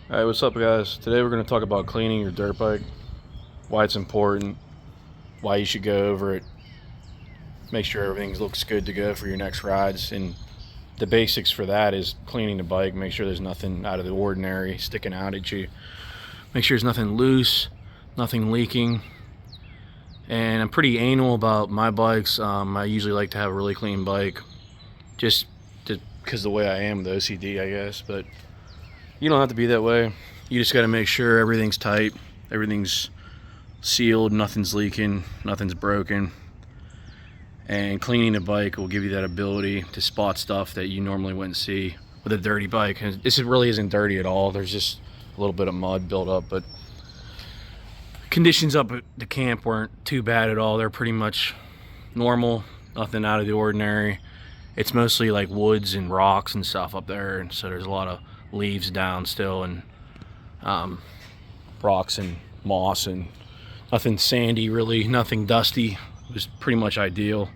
Alright, what's up guys? Today we're going to talk about cleaning your dirt bike, why it's important, why you should go over it, make sure everything looks good to go for your next rides, and the basics for that is cleaning the bike, make sure there's nothing out of the ordinary sticking out at you, make sure there's nothing loose, nothing leaking. And I'm pretty anal about my bikes. I usually like to have a really clean bike, just because the way I am with OCD, I guess, but you don't have to be that way. You just got to make sure everything's tight, everything's sealed, nothing's leaking, nothing's broken. And cleaning a bike will give you that ability to spot stuff that you normally wouldn't see with a dirty bike. And this really isn't dirty at all. There's just a little bit of mud built up, but conditions up at the camp weren't too bad at all. They're pretty much normal, nothing out of the ordinary. It's mostly like woods and rocks and stuff up there, and so there's a lot of leaves down still, and rocks and moss, and nothing sandy really, nothing dusty. It was pretty much ideal.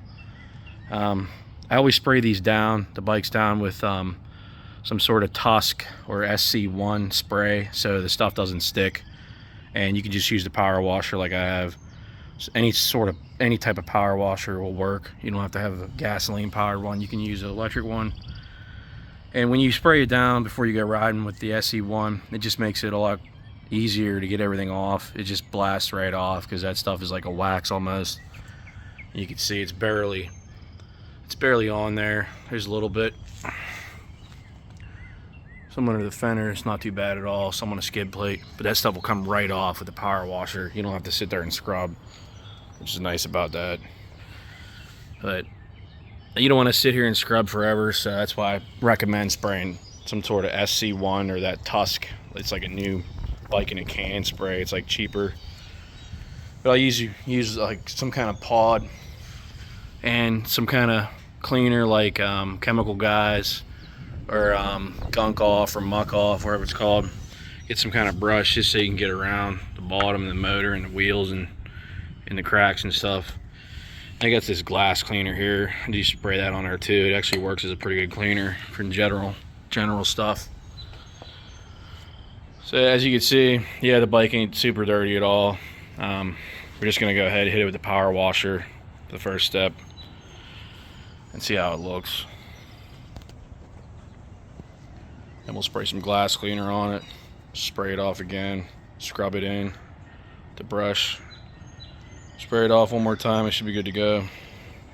I always spray these down, the bikes down, with some sort of Tusk or SC1 spray so the stuff doesn't stick, and you can just use the power washer like I have. Any type of power washer will work. You don't have to have a gasoline powered one, you can use an electric one. And when you spray it down before you go riding with the SC1, it just makes it a lot easier to get everything off. It just blasts right off because that stuff is like a wax almost. You can see it's barely on there. There's a little bit. Some under the fender, it's not too bad at all. Some on a skid plate, but that stuff will come right off with the power washer. You don't have to sit there and scrub, which is nice about that. But you don't want to sit here and scrub forever, so that's why I recommend spraying some sort of SC1 or that Tusk. It's like a new bike in a can spray. It's like cheaper, but I use like some kind of pod and some kind of cleaner like Chemical Guys or Gunk Off or Muck Off, whatever it's called. Get some kind of brush just so you can get around the bottom of the motor and the wheels and the cracks and stuff. I got this glass cleaner here. I do spray that on there too. It actually works as a pretty good cleaner for general stuff. So as you can see, yeah, the bike ain't super dirty at all. We're just gonna go ahead and hit it with the power washer, the first step, and see how it looks. And we'll spray some glass cleaner on it, spray it off again, scrub it in, the brush. Spray it off one more time, it should be good to go.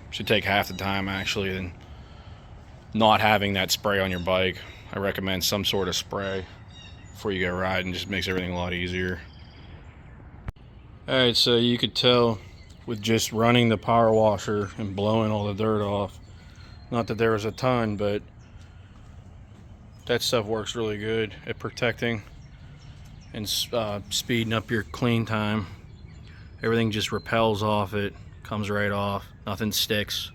Should take half the time actually than not having that spray on your bike. I recommend some sort of spray before you go riding, just makes everything a lot easier. Alright, so you could tell with just running the power washer and blowing all the dirt off, not that there was a ton, but that stuff works really good at protecting and speeding up your clean time. Everything just repels off it, comes right off, nothing sticks.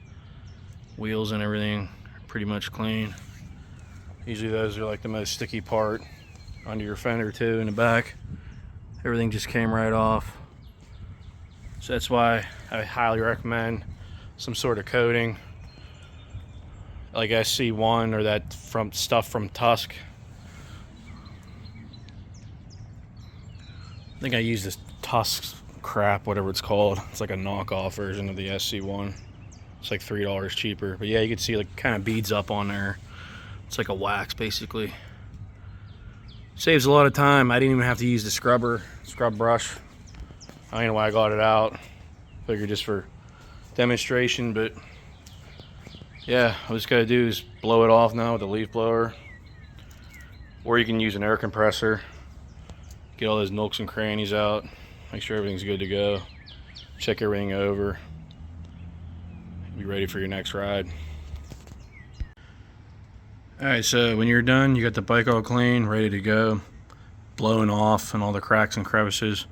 Wheels and everything are pretty much clean. Usually those are like the most sticky part under your fender too, in the back. Everything just came right off. So that's why I highly recommend some sort of coating like SC1 or that stuff from Tusk. I think I used this Tusk crap, whatever it's called. It's like a knockoff version of the SC1. It's like $3 cheaper, but yeah, you can see like kind of beads up on there. It's like a wax basically. Saves a lot of time. I didn't even have to use the scrub brush. I don't know why I got it out. Figured just for demonstration, but yeah, all I just gotta do is blow it off now with a leaf blower, or you can use an air compressor. Get all those nooks and crannies out. Make sure everything's good to go. Check everything over. Be ready for your next ride. Alright, so when you're done, you got the bike all clean, ready to go, blowing off and all the cracks and crevices.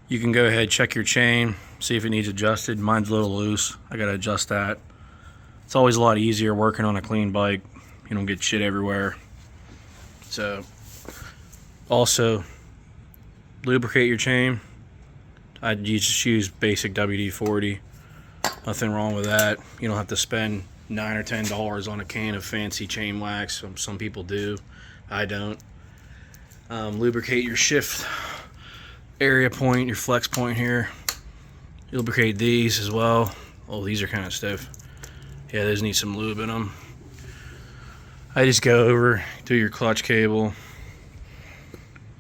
You can go ahead, check your chain, see if it needs adjusted. Mine's a little loose. I gotta adjust that. It's always a lot easier working on a clean bike. You don't get shit everywhere. So, also, lubricate your chain. You just use basic WD-40. Nothing wrong with that. You don't have to spend $9 or $10 on a can of fancy chain wax. Some people do. I don't. Lubricate your shift area point, your flex point here. Lubricate these as well. Oh, these are kind of stiff. Yeah, those need some lube in them. I just go over, do your clutch cable.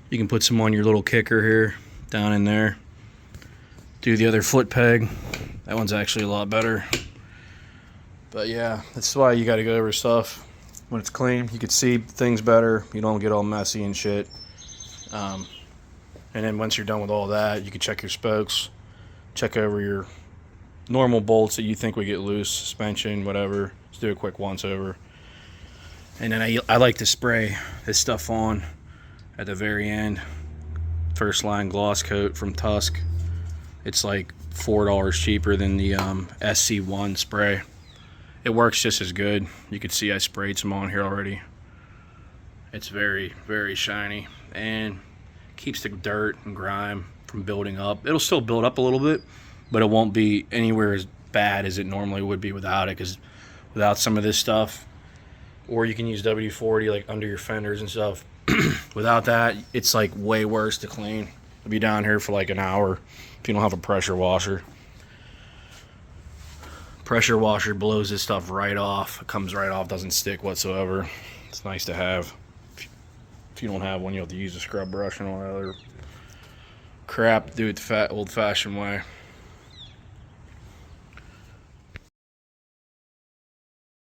You can put some on your little kicker here, down in there. Do the other foot peg. That one's actually a lot better. But yeah, that's why you gotta go over stuff when it's clean. You can see things better. You don't get all messy and shit. And then once you're done with all that, you can check your spokes, check over your normal bolts that you think would get loose, suspension, whatever. Just do a quick once over. And then I like to spray this stuff on at the very end. First line gloss coat from Tusk. It's like $4 cheaper than the SC1 spray. It works just as good. You can see I sprayed some on here already. It's very, very shiny and keeps the dirt and grime from building up. It'll still build up a little bit, but it won't be anywhere as bad as it normally would be without it, because without some of this stuff, or you can use WD-40 like under your fenders and stuff. Without that, it's like way worse to clean. It'll be down here for like an hour if you don't have a pressure washer. Pressure washer blows this stuff right off. It comes right off, doesn't stick whatsoever. It's nice to have. If you don't have one, you'll have to use a scrub brush and all that other crap. Do it the old-fashioned way.